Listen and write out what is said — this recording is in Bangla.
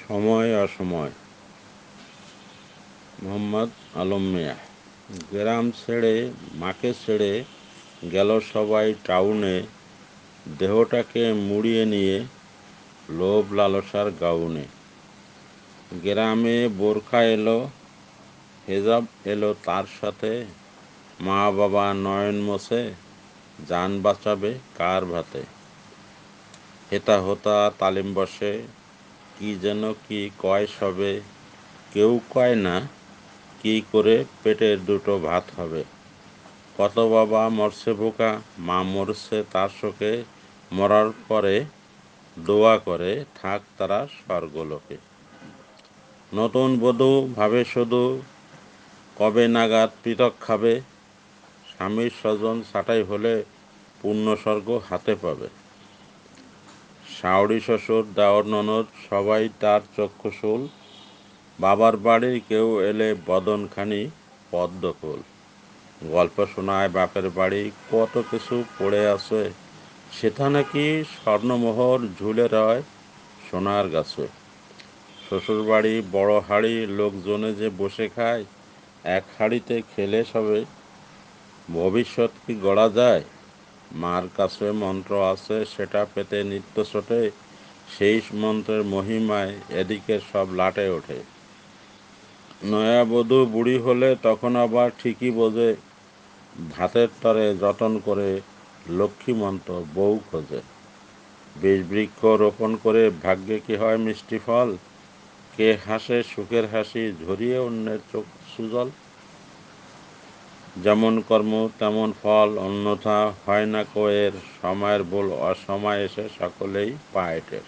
সময় অসময়। মোহাম্মদ আলম মিয়া। গ্রাম ছেড়ে মাকে ছেড়ে গেল সবাই টাউনে, দেহটাকে মুড়িয়ে নিয়ে লোভ লালসার গাউনে। গ্রামে বোরখা এলো, হেজাব এলো তার সাথে, মা বাবা নয়ন মোছে, জান বাঁচাবে কার ভাতে। হেতা হোতা তালিম বসে, কি যেন কি কয় সবে, কেউ কয় না কি করে পেটের দুটো ভাত হবে। কত বাবা মরছে বোকা, মা মরছে তার শোকে, মরার পরে দোয়া করে থাক তারা স্বর্গলোকে। নতুন বধূ ভাবে শুধু কবে নাগাদ পৃথক খাবে, স্বামীর স্বজন ছাঁটাই হলে পুণ্যস্বর্গ হাতে পাবে। শাওড়ি শ্বশুর দেওর ননদ সবাই তার চক্ষুশূল, বাবার বাড়ির কেউ এলে বদনখানি পদ্মফুল। গল্প শোনায় বাপের বাড়ি কত কিছু পড়ে আছে, সেটা নাকি স্বর্ণমোহর ঝুলে রয় সোনার গাছে। শ্বশুরবাড়ি বড় হাঁড়ি, লোকজনে যে বসে খায়, এক হাঁড়িতে খেলে সবে ভবিষ্যৎ কি গড়া যায়। মার কাছে মন্ত্র আছে, সেটা পেতে নিত্য ছোটে, সেই মন্ত্রের মহিমায় এদিকে সব লাটে ওঠে। নয়াবধূ বুড়ি হলে তখন আবার ঠিকই বোঝে, ভাতের তরে যতন করে লক্ষ্মী মন্ত্র বউ খোঁজে। বীজবৃক্ষ রোপণ করে ভাগ্যে কি হয় মিষ্টি ফল, কে হাসে সুখের হাসি ঝরিয়ে অন্যের চোখ সুজল। যেমন কর্ম তেমন ফল, অন্যথা হয় না কোয়ের, সময়ের বল অসময় এসে সকলেই পায় টের।